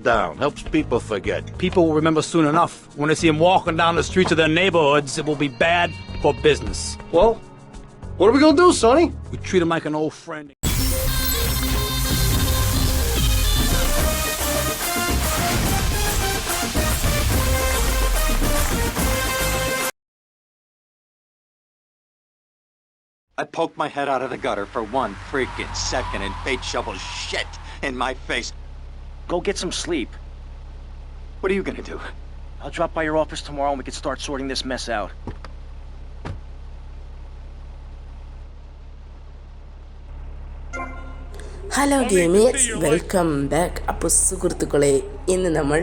down. Helps people forget. People will remember soon enough. When they see him walking down the streets of their neighborhoods, it will be bad for business. Well, what are we gonna do, Sonny? We treat him like an old friend. I poked my head out of the gutter for 1 freaking second and fate shovels shit in my face. Go get some sleep. What are you gonna do? I'll drop by your office tomorrow and we can start sorting this mess out. Hello gamers, welcome back. അപ്പോൾ സുഹൃത്തുക്കളെ, ഇന്ന് നമ്മൾ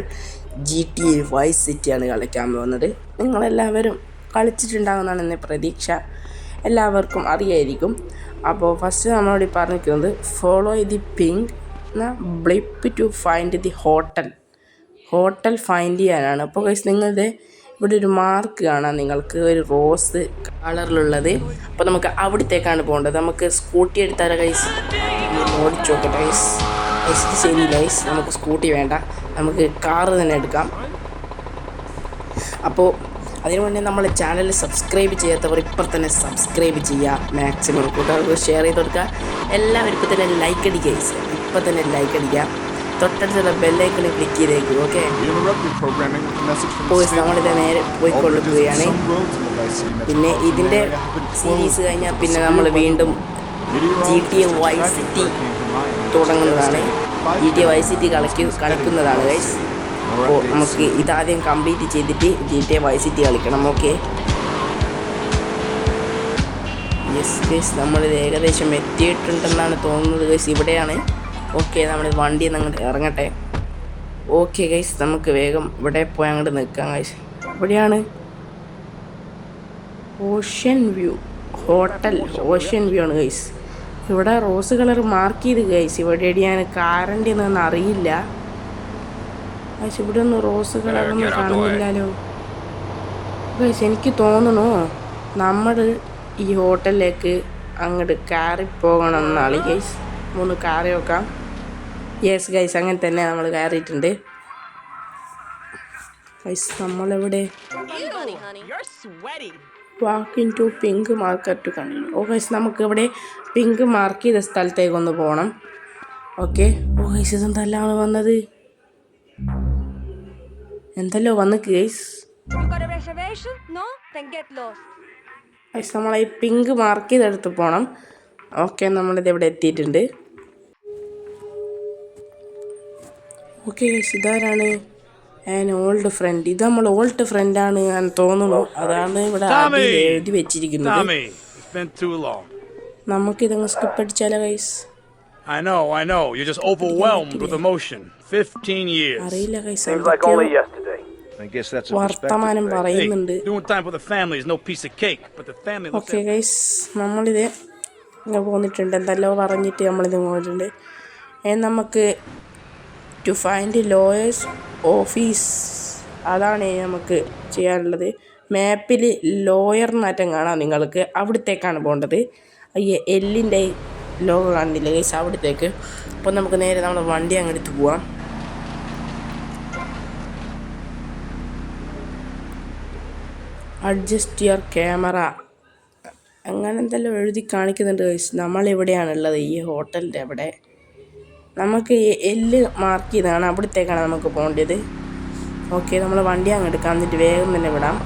GTA vice സിറ്റിയാണ് കളിക്കാൻ പോകുന്നത്. നിങ്ങളെല്ലാവരും കളിച്ചിട്ടുണ്ടാകുന്നതാണ് എൻ്റെ പ്രതീക്ഷ. എല്ലാവർക്കും അറിയായിരിക്കും. അപ്പോൾ ഫസ്റ്റ് നമ്മളോട് പറഞ്ഞിരിക്കുന്നത് follow the pink blip to find the hotel find ചെയ്യാനാണ്. അപ്പോൾ ഗൈസ്, നിങ്ങളുടെ ഇവിടെ ഒരു മാർക്ക് കാണാം, നിങ്ങൾക്ക് ഒരു റോസ് കളറിലുള്ളത്. അപ്പോൾ നമുക്ക് അവിടത്തേക്കാണ് പോകേണ്ടത്. നമുക്ക് സ്കൂട്ടി എടുത്താലോ ഗൈസ്? ഓടിച്ചു നോക്കട്ടെ ഗൈസ്. ഇത് ശരിയില്ല ഗൈസ്, നമുക്ക് സ്കൂട്ടി വേണ്ട, നമുക്ക് കാറ് തന്നെ എടുക്കാം. അപ്പോൾ അതിനു വേണ്ടി നമ്മൾ ചാനൽ സബ്സ്ക്രൈബ് ചെയ്യാത്തവർ ഇപ്പോൾ തന്നെ സബ്സ്ക്രൈബ് ചെയ്യുക. മാക്സിമം കൂട്ടുകാർക്ക് ഷെയർ ചെയ്ത് കൊടുക്കുക. എല്ലാവരും ഇപ്പോൾ തന്നെ ലൈക്ക് അടിക്കുക ഗൈസ്, ഇപ്പോൾ തന്നെ ലൈക്ക് അടിക്കുക. തൊട്ടടുത്തുള്ള ബെല്ലൈക്കണിൽ ക്ലിക്ക് ചെയ്തേക്കും. ഓക്കെ, പോയി നമ്മളിത് നേരെ പോയിക്കൊടുക്കുകയാണ്. പിന്നെ ഇതിൻ്റെ സീരീസ് കഴിഞ്ഞാൽ പിന്നെ നമ്മൾ വീണ്ടും GTA വൈസ് സിറ്റി തുടങ്ങുന്നതാണ്. GTA വൈസ് സിറ്റി കളിക്കുന്നതാണ് ഗൈസ്. അപ്പോൾ നമുക്ക് ഇതാദ്യം കംപ്ലീറ്റ് ചെയ്തിട്ട് GTA വൈസ് സിറ്റി കളിക്കണം. ഓക്കെ, യെസ് ഗൈസ്, നമ്മളിത് ഏകദേശം എത്തിയിട്ടുണ്ടെന്നാണ് തോന്നുന്നത് ഗൈസ്. ഇവിടെയാണ്. ഓക്കെ, നമ്മൾ വണ്ടിയിൽ നിന്ന് അങ്ങോട്ട് ഇറങ്ങട്ടെ. ഓക്കെ ഗൈസ്, നമുക്ക് വേഗം ഇവിടെ പോയി അങ്ങോട്ട് നിൽക്കാം ഗൈസ്. ഇവിടെയാണ് ocean view hotel. Ocean view ആണ് ഗൈസ്. ഇവിടെ റോസ് കളർ മാർക്ക് ചെയ്ത് ഗൈസ്. ഇവിടെ ഞാൻ കാറിൻ്റെ ഒന്നും അറിയില്ല ഗൈസ്. ഇവിടെ ഒന്നും റോസ് കളറൊന്നും കാണുന്നില്ലല്ലോ ഗൈസ്. എനിക്ക് തോന്നുന്നു നമ്മൾ ഈ ഹോട്ടലിലേക്ക് അങ്ങോട്ട് കയറി പോകണം എന്നാണ് ഗൈസ്. ഒന്ന് കയറി നോക്കാം. യെസ് ഗൈസ്, അങ്ങനെ തന്നെ നമ്മൾ കയറിയിട്ടുണ്ട് ഗൈസ്. നമ്മളിവിടെ walk in to pink market കണ്ടു. ഓ ഗൈസ്, നമുക്കിവിടെ പിങ്ക് മാർക്ക് ചെയ്ത സ്ഥലത്തേക്കൊന്ന് പോകണം. ഓക്കെ, ഓ ഗൈസ്, ഇതെന്തെല്ലാം വന്നത്? എന്തല്ലോ വന്ന് ഗൈസ്. ഗൈസ്, നമ്മളെ ഈ പിങ്ക് മാർക്ക് ചെയ്തെടുത്ത് പോകണം. ഓക്കെ, നമ്മളിത് ഇവിടെ എത്തിയിട്ടുണ്ട്. ഓക്കെ ഗൈസ്, ഇതാരാണ്? Old front. ഇത് നമ്മൾ ഓൾഡ് ഫ്രണ്ടാണ് ഞാൻ തോന്നുന്നു. അതാണ് ഇവിടെ എഴുതി വെച്ചിരിക്കുന്നത്. നമുക്കിതങ്ങ് സ്കിപ്പ് അടിച്ചാലോ guys? I know. You're just overwhelmed with emotion. 15 years. അറിയില്ല ഗൈസ്, I guess that's വർത്തമാനം പറയുന്നുണ്ട്. Doing time for the family is no piece of cake, but the family. Okay guys, നമ്മളിത് ഇങ്ങനെ പോന്നിട്ടുണ്ട്. എന്തെല്ലോ പറഞ്ഞിട്ട് നമ്മളിത് പോയിട്ടുണ്ട്. നമുക്ക് ടു ഫൈൻഡ് ലോയേഴ്സ് ഓഫീസ്, അതാണ് നമുക്ക് ചെയ്യാനുള്ളത്. മാപ്പിൽ ലോയറിനാറ്റം കാണാം നിങ്ങൾക്ക്. അവിടത്തേക്കാണ് പോകേണ്ടത്. എല്ലിൻ്റെ ലോഗോ കാണുന്നില്ല ഗൈസ്, അവിടത്തേക്ക്. അപ്പോൾ നമുക്ക് നേരെ നമ്മുടെ വണ്ടി അങ്ങെടുത്ത് പോവാം. അഡ്ജസ്റ്റ് യുവർ ക്യാമറ അങ്ങനെ എന്തെല്ലാം എഴുതി കാണിക്കുന്നുണ്ട് ഗൈസ്. നമ്മളിവിടെയാണുള്ളത്, ഈ ഹോട്ടലിൻ്റെ അവിടെ. നമുക്ക് എല്ല് മാർക്ക് ചെയ്താണ്, അവിടത്തേക്കാണ് നമുക്ക് പോകേണ്ടത്. ഓക്കെ, നമ്മൾ വണ്ടി അങ്ങ് എടുക്കാം, എന്നിട്ട് വേഗം തന്നെ വിടാം.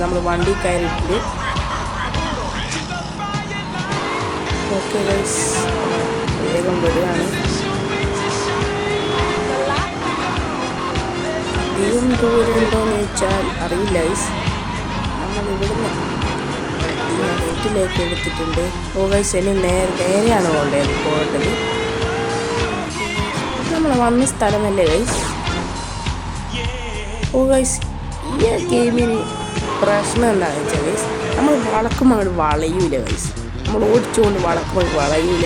നമ്മൾ വണ്ടി കയറിയിട്ടുണ്ട്. ഓക്കെ ഗൈസ്, വേഗം വിടുകയാണ്. അധികം ദൂരമുണ്ടോയെന്ന് ചോദിച്ചാൽ അറിയില്ല ഗൈസ്. നമ്മൾ ഇവിടുന്ന് വീട്ടിലേക്ക് എടുത്തിട്ടുണ്ട്. ഓ ഗൈസ്, ഇനി നേരെയാണ് പോകേണ്ടത്. നമ്മൾ വന്ന സ്ഥലമല്ലേ ഗൈസ്? ഓ ഗൈസ്, ഈ ഗെയിമിന് പ്രശ്നം എന്താണെന്ന് വെച്ചാൽ ഗൈസ്, നമ്മൾ വളക്കുമ്പോൾ അങ്ങോട്ട് വളയൂല ഗൈസ്. നമ്മൾ ഓടിച്ചുകൊണ്ട് വളക്കുമ്പോൾ വളയൂല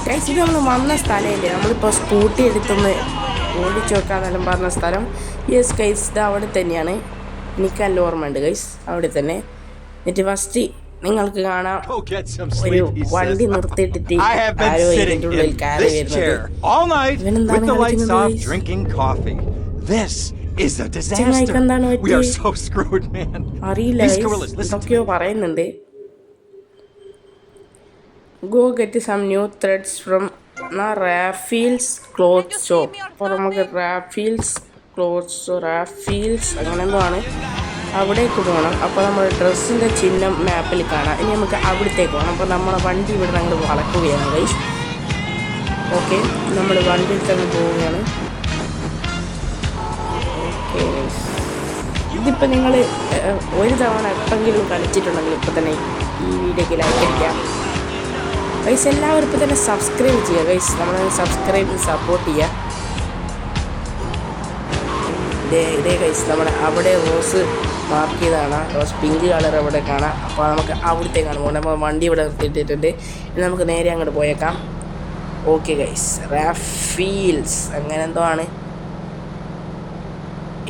ഗൈസ്. ഇത് നമ്മൾ വന്ന സ്ഥലമല്ലേ, നമ്മളിപ്പോൾ സ്കൂട്ടി എടുത്തൊന്ന് ഓടിച്ചു നോക്കാന്നെല്ലാം പറഞ്ഞ സ്ഥലം. യെസ് ഗൈസ്, ഇത് അവിടെ തന്നെയാണ്. എനിക്ക് നല്ല ഓർമ്മയുണ്ട് ഗൈസ്, അവിടെ തന്നെ. എന്നിട്ട് ഫസ്റ്റ് നിങ്ങൾക്ക് കാണാം Go get some ഒരു sleep, he വണ്ടി says. നിർത്തിയിട്ടിട്ട് I have been arrow sitting ഇതിന്റെ ഉള്ളിൽ in കയറി this വരുന്നത്. chair all night ഇവനെന്താണ് with the lights കളിക്കുന്നത് off, guys? drinking coffee. This is a ചെങ്ങായിക്ക് disaster. എന്താണ് We are പറ്റിയത്? so screwed, man. അറിയില്ല These guys. gorillas, listen to എന്തൊക്കെയോ me. പറയുന്നുണ്ട്. Go get some new threads from Rafael's cloth shop. അപ്പോൾ നമുക്ക് റാഫീൽസ് അങ്ങനെ എന്തോ ആണ്, അവിടേക്ക് പോകണം. അപ്പോൾ നമ്മൾ ഡ്രസ്സിൻ്റെ ചിഹ്നം മാപ്പിൽ കാണാം. ഇനി നമുക്ക് അവിടത്തേക്ക് പോകണം. അപ്പോൾ നമ്മളെ വണ്ടി ഇവിടെ ഞങ്ങൾ വളക്കുകയാണ് ഗൈസ്. ഓക്കെ, നമ്മൾ വണ്ടിയിൽ തന്നെ പോവുകയാണ്. ഓക്കെ ഗൈസ്, ഇതിപ്പോൾ നിങ്ങൾ ഒരു തവണ എപ്പോഴെങ്കിലും കളിച്ചിട്ടുണ്ടെങ്കിൽ ഇപ്പോൾ തന്നെ ഈ വീഡിയോക്ക് ലൈക്ക് അടിക്കാം ഗൈസ്. എല്ലാവരും ഇപ്പോൾ തന്നെ സബ്സ്ക്രൈബ് ചെയ്യുക ഗൈസ്. നമ്മളെ സബ്സ്ക്രൈബ് സപ്പോർട്ട് ചെയ്യുക. ഇതേ ഗൈസ്, നമ്മുടെ അവിടെ റോസ് മാർക്ക് ചെയ്താണ്, റോസ് പിങ്ക് കളർ അവിടെ കാണാം. അപ്പോൾ നമുക്ക് അവിടത്തേക്കാണ് പോകുന്നത്. അപ്പോൾ വണ്ടി ഇവിടെ നിർത്തിയിട്ടിട്ടുണ്ട്. ഇനി നമുക്ക് നേരെ അങ്ങോട്ട് പോയേക്കാം. ഓക്കെ ഗൈസ്, റാഫീൽസ് അങ്ങനെ എന്തോ ആണ്.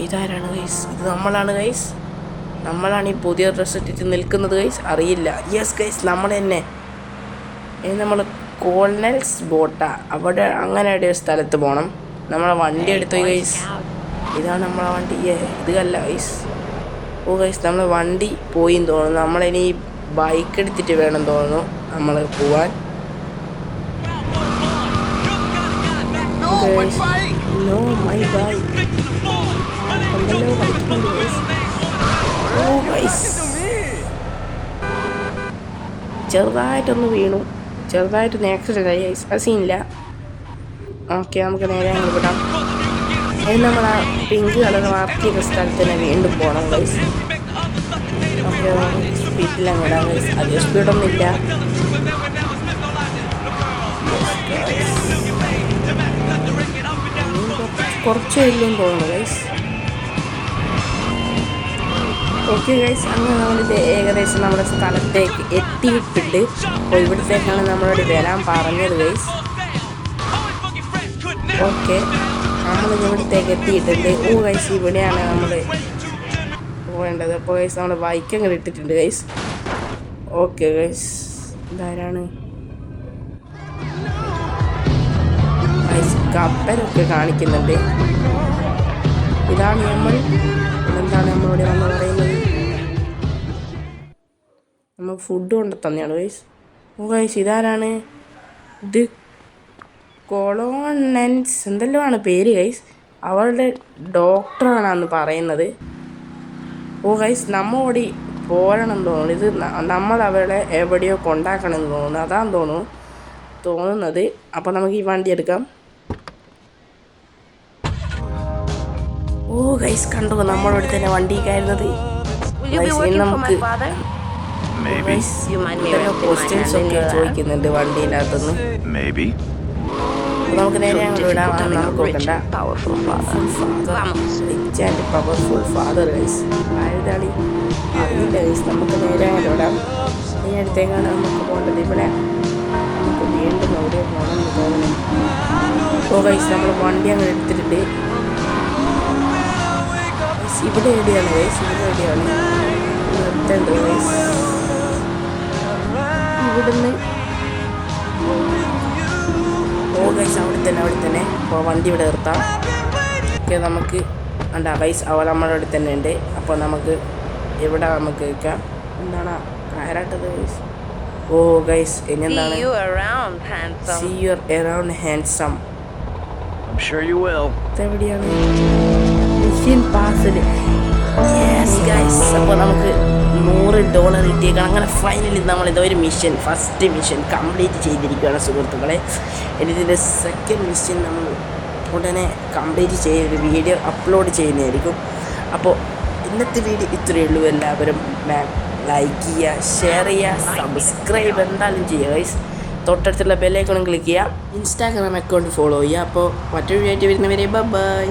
ഇതാരാണ് ഗൈസ്? ഇത് നമ്മളാണ് ഗൈസ്. നമ്മളാണ് ഈ പുതിയ ഡ്രസ്സ് ഇട്ടിട്ട് നിൽക്കുന്നത് ഗൈസ്. അറിയില്ല. യെസ് ഗൈസ്, നമ്മൾ തന്നെ. ഇനി നമ്മൾ കോൾനെൽസ് ബോട്ടാ അവിടെ അങ്ങനെ ഒരു സ്ഥലത്ത് പോകണം. നമ്മളെ വണ്ടി എടുത്തു ഗൈസ്. ഇതാണ് നമ്മളെ വണ്ടി. ഇതല്ല ഗൈസ്. ഓ ഗൈസ്, നമ്മളെ വണ്ടി പോയി തോന്നുന്നു. നമ്മളിനി ബൈക്ക് എടുത്തിട്ട് വേണം തോന്നുന്നു നമ്മൾ പോവാൻ. No my bike. എന്തെല്ലോ കളിക്കുന്നുണ്ട് ഗൈസ്. ഓ ഗൈസ്, ചെറുതായിട്ടൊന്ന് വീണു, ചെറുതായിട്ടൊന്ന് ആക്സിഡൻ്റ് ആയി ഗൈസ്. അത് സീനില്ല. ഓക്കെ, നമുക്ക് നേരെ അങ്ങ് വിടാം. ഇനി നമ്മൾ ആ പിങ്ക് കളർ മാർക്ക് ചെയ്ത സ്ഥലത്ത് തന്നെ വീണ്ടും പോകണം ഗൈസ്. ഓക്കെ, സ്പീഡിലങ്ങ് ഇടാം ഗൈസ്. അധികം സ്പീഡൊന്നും ഇല്ല. കുറച്ച് വലിയ തോന്നുന്നു ഗൈസ്. ഓക്കെ ഗൈസ്, അങ്ങനെ നമ്മളിത് ഏകദേശം നമ്മുടെ സ്ഥലത്തേക്ക് എത്തിയിട്ടുണ്ട്. അപ്പോൾ ഇവിടത്തേക്കാണ് നമ്മളോട് വരാൻ പറഞ്ഞത് ഗൈസ്. ഓക്കെ, നമ്മൾ ഇവിടത്തേക്ക് എത്തിയിട്ടുണ്ട്. ഓ ഗൈസ്, ഇവിടെയാണ് നമ്മൾ പോകേണ്ടത്. അപ്പോൾ ഗൈസ് നമ്മൾ ബൈക്ക് അങ്ങനെ ഇട്ടിട്ടുണ്ട് ഗൈസ്. ഓക്കെ ഗൈസ്, ഇതാരാണ് ഗൈസ്? കപ്പലൊക്കെ കാണിക്കുന്നുണ്ട്. ഇതാണ് നമ്മൾ. എന്താണ് നമ്മളോട് വന്ന് പറയുന്നത്? നമ്മൾ ഫുഡ് കൊണ്ട് തന്നെയാണ് ഗൈസ്. ഓ ഗൈസ്, ഇതാരാണ്? ഇത് കൊളോണൻസ് എന്തെല്ലോ ആണ് പേര് ഗൈസ്. അവളുടെ ഡോക്ടറാണെന്ന് പറയുന്നത്. ഓ ഗൈസ്, നമ്മോടി പോരണം തോന്നുന്നു. ഇത് നമ്മൾ അവളെ എവിടെയോ കൊണ്ടാക്കണമെന്ന് തോന്നുന്നു. അതാന്ന് തോന്നുന്നത്. അപ്പോൾ നമുക്ക് ഈ വണ്ടി എടുക്കാം. ഓ ഗൈസ്, കണ്ടോ നമ്മളോട് തന്നെ വണ്ടി കയറുന്നത്. നമുക്ക് ക്വസ്റ്റ്യൻസ് ഒക്കെ ചോദിക്കുന്നുണ്ട് വണ്ടിയിനകത്തുനിന്ന്. നമുക്ക് നേരെ അങ്ങോട്ട് വിടാം. നമുക്ക് നോക്കണ്ട. Rich and powerful father guys. ആയതാണ് അറിയില്ല ഗൈസ്. നമുക്ക് നേരെ അങ്ങോട്ട് വിടാം. ഈ അടുത്തേക്കാണ് നമുക്ക് പോകേണ്ടത്. ഇവിടെ നമുക്ക് വീണ്ടും അവിടെ പോകണമെന്ന് തോന്നുന്നു. ഓ ഗൈസ്, നമ്മൾ വണ്ടി അങ്ങനെ എടുത്തിട്ടുണ്ട്. ഇവിടെ എവിടെയാണ് ഗൈസ്? ഇവിടെ എവിടെയാണ് നിർത്തേണ്ടത് ഗൈസ്? ഇവിടുന്ന് ഓ ഗൈസ്, അവിടെ തന്നെ. അപ്പോൾ വണ്ടി ഇവിടെ നിർത്താം. ഓക്കെ, നമുക്ക് എന്താ ഗൈസ്, അവൾ നമ്മുടെ അടുത്ത് തന്നെ ഉണ്ട്. അപ്പോൾ നമുക്ക് ഇവിടെ നമുക്ക് വയ്ക്കാം. എന്താണ് കയറാട്ടത് ഗൈസ്? ഓ ഗൈസ്, ഇനി എന്താണ്? See you around handsome. I'm sure you will. ഇതെവിടെയാണ്? മിഷൻ പാസിൽ. യെസ് ഗൈസ്, അപ്പോൾ നമുക്ക് $100 കിട്ടിയേക്കണം. അങ്ങനെ ഫൈനലി നമ്മളിത് ഒരു ഫസ്റ്റ് മിഷൻ കംപ്ലീറ്റ് ചെയ്തിരിക്കുകയാണ് സുഹൃത്തുക്കളെ. ഇതിൻ്റെ സെക്കൻഡ് മിഷൻ നമ്മൾ ഉടനെ കംപ്ലീറ്റ് ചെയ്ത് വീഡിയോ അപ്ലോഡ് ചെയ്യുന്നതായിരിക്കും. അപ്പോൾ ഇന്നത്തെ വീഡിയോ ഇത്രയേ ഉള്ളൂ. എല്ലാവരും ലൈക്ക് ചെയ്യുക, ഷെയർ ചെയ്യുക, സബ്സ്ക്രൈബ് എന്തായാലും ചെയ്യുക ഗൈസ്. തൊട്ടടുത്തുള്ള ബെല്ലൈക്കണും ക്ലിക്ക് ചെയ്യുക. ഇൻസ്റ്റാഗ്രാം അക്കൗണ്ട് ഫോളോ ചെയ്യുക. അപ്പോൾ മറ്റൊരു വീഡിയോ വരുന്നവരെ ബൈ.